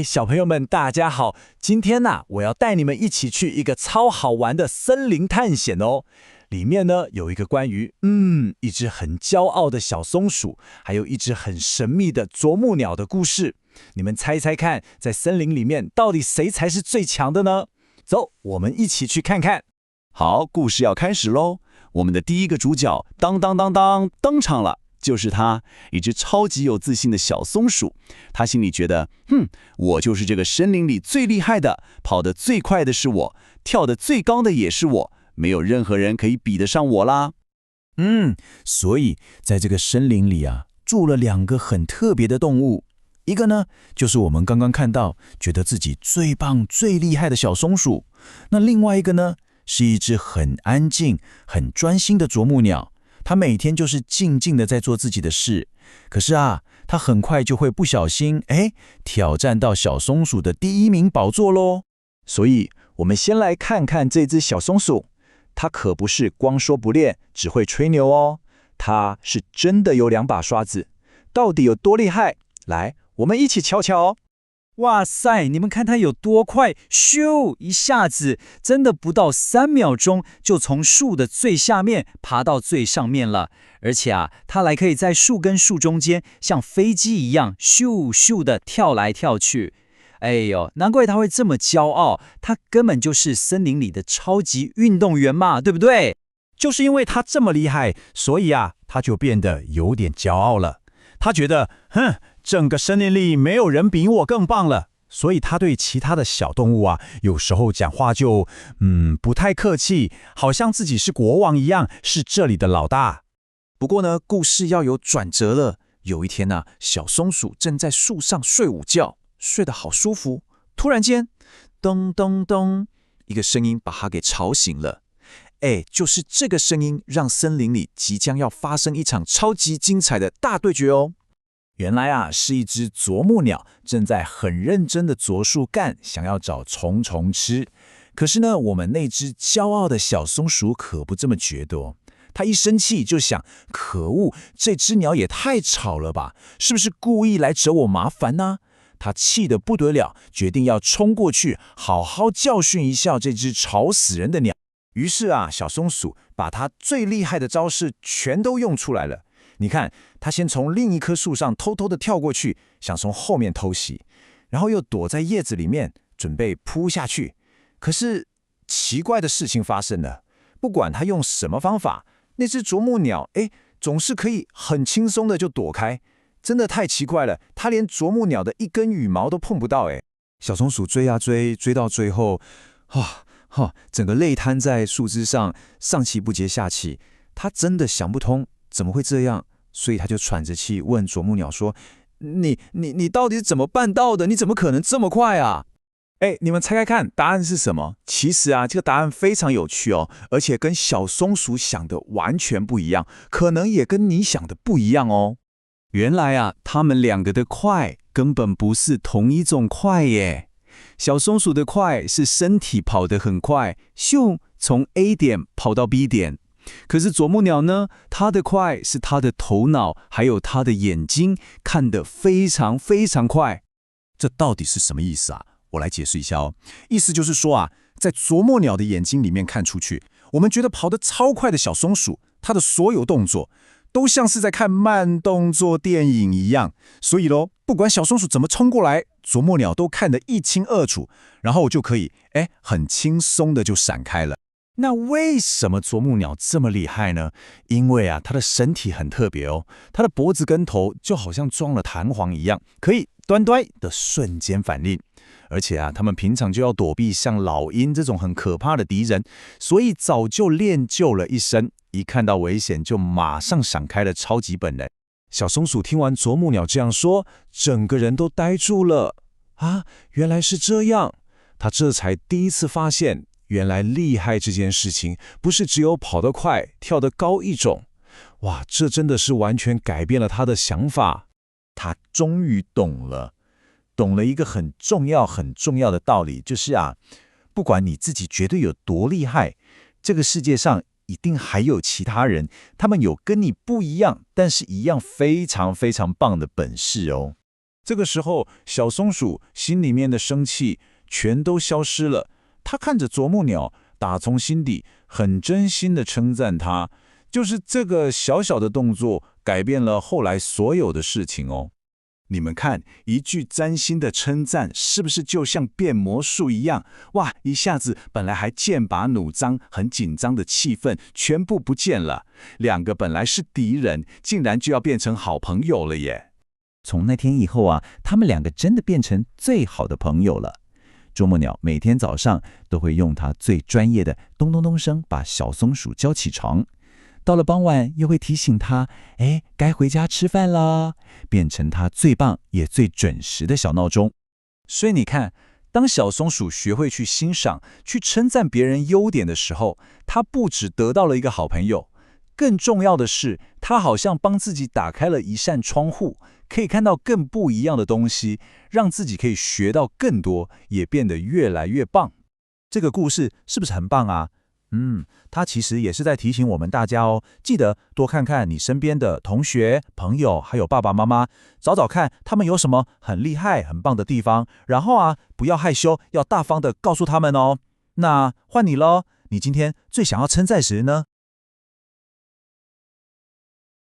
小朋友们，大家好！今天我要带你们一起去一个超好玩的森林探险哦。里面呢有一个关于一只很骄傲的小松鼠，还有一只很神秘的啄木鸟的故事。你们猜猜看，在森林里面到底谁才是最强的呢？走，我们一起去看看。好，故事要开始喽！我们的第一个主角当登场了。就是他，一只超级有自信的小松鼠。他心里觉得，我就是这个森林里最厉害的，跑得最快的是我，跳得最高的也是我，没有任何人可以比得上我啦。所以在这个森林里住了两个很特别的动物。一个呢，就是我们刚刚看到，觉得自己最棒、最厉害的小松鼠。那另外一个呢，是一只很安静、很专心的啄木鸟。他每天就是静静的在做自己的事，可是他很快就会不小心挑战到小松鼠的第1名宝座咯。所以我们先来看看这只小松鼠，它可不是光说不练，只会吹牛哦，它是真的有2把刷子，到底有多厉害？来，我们一起瞧瞧哦。哇塞，你们看它有多快，咻一下子真的不到3秒钟就从树的最下面爬到最上面了。而且它还可以在树跟树中间像飞机一样咻咻的跳来跳去。哎呦，难怪它会这么骄傲，它根本就是森林里的超级运动员嘛，对不对？就是因为它这么厉害，所以它就变得有点骄傲了。他觉得整个森林里没有人比我更棒了，所以他对其他的小动物有时候讲话就不太客气，好像自己是国王一样，是这里的老大。不过呢，故事要有转折了。有一天小松鼠正在树上睡午觉，睡得好舒服。突然间，咚咚咚，一个声音把它给吵醒了。就是这个声音让森林里即将要发生一场超级精彩的大对决哦。原来是一只啄木鸟正在很认真的啄树干，想要找虫吃。可是呢，我们那只骄傲的小松鼠可不这么觉得哦。它一生气就想，可恶，这只鸟也太吵了吧，是不是故意来惹我麻烦呢？它气得不得了，决定要冲过去好好教训一下这只吵死人的鸟。于是小松鼠把它最厉害的招式全都用出来了。你看，他先从另一棵树上偷偷的跳过去，想从后面偷袭，然后又躲在叶子里面，准备扑下去。可是奇怪的事情发生了，不管他用什么方法，那只啄木鸟总是可以很轻松的就躲开，真的太奇怪了，他连啄木鸟的一根羽毛都碰不到。小松鼠追追到最后，整个累瘫在树枝上，上气不接下气。他真的想不通怎么会这样，所以他就喘着气问啄木鸟说：“你到底是怎么办到的？你怎么可能这么快啊？”你们猜猜看，答案是什么？其实这个答案非常有趣哦，而且跟小松鼠想的完全不一样，可能也跟你想的不一样哦。原来他们两个的快根本不是同一种快耶。小松鼠的快是身体跑得很快，咻，从 A 点跑到 B 点。可是啄木鸟呢，它的快是它的头脑还有它的眼睛看得非常非常快。这到底是什么意思我来解释一下哦。意思就是说在啄木鸟的眼睛里面看出去，我们觉得跑得超快的小松鼠，它的所有动作都像是在看慢动作电影一样。所以不管小松鼠怎么冲过来，啄木鸟都看得一清二楚，然后就可以很轻松的就闪开了。那为什么啄木鸟这么厉害呢？因为它的身体很特别哦，它的脖子跟头就好像装了弹簧一样，可以端的瞬间反应。而且它们平常就要躲避像老鹰这种很可怕的敌人，所以早就练就了一身，一看到危险就马上闪开的超级本能。小松鼠听完啄木鸟这样说，整个人都呆住了。原来是这样，它这才第一次发现，原来厉害这件事情不是只有跑得快、跳得高一种。哇，这真的是完全改变了他的想法。他终于懂了一个很重要的道理，就是不管你自己觉得有多厉害，这个世界上一定还有其他人，他们有跟你不一样，但是一样非常非常棒的本事哦。这个时候，小松鼠心里面的生气全都消失了。它看着啄木鸟，打从心底很真心的称赞它。就是这个小小的动作，改变了后来所有的事情哦。你们看，一句真心的称赞，是不是就像变魔术一样？哇，一下子本来还剑拔弩张、很紧张的气氛全部不见了。两个本来是敌人，竟然就要变成好朋友了耶！从那天以后啊，他们两个真的变成最好的朋友了。啄木鸟每天早上都会用它最专业的咚咚咚声把小松鼠叫起床。到了傍晚，又会提醒他，该回家吃饭啦，变成他最棒也最准时的小闹钟。所以你看，当小松鼠学会去欣赏、去称赞别人优点的时候，它不只得到了一个好朋友，更重要的是，它好像帮自己打开了一扇窗户，可以看到更不一样的东西，让自己可以学到更多，也变得越来越棒。这个故事是不是很棒啊？它其实也是在提醒我们大家哦，记得多看看你身边的同学、朋友，还有爸爸妈妈，找找看他们有什么很厉害、很棒的地方，然后不要害羞，要大方的告诉他们哦。那换你咯，你今天最想要称赞谁呢？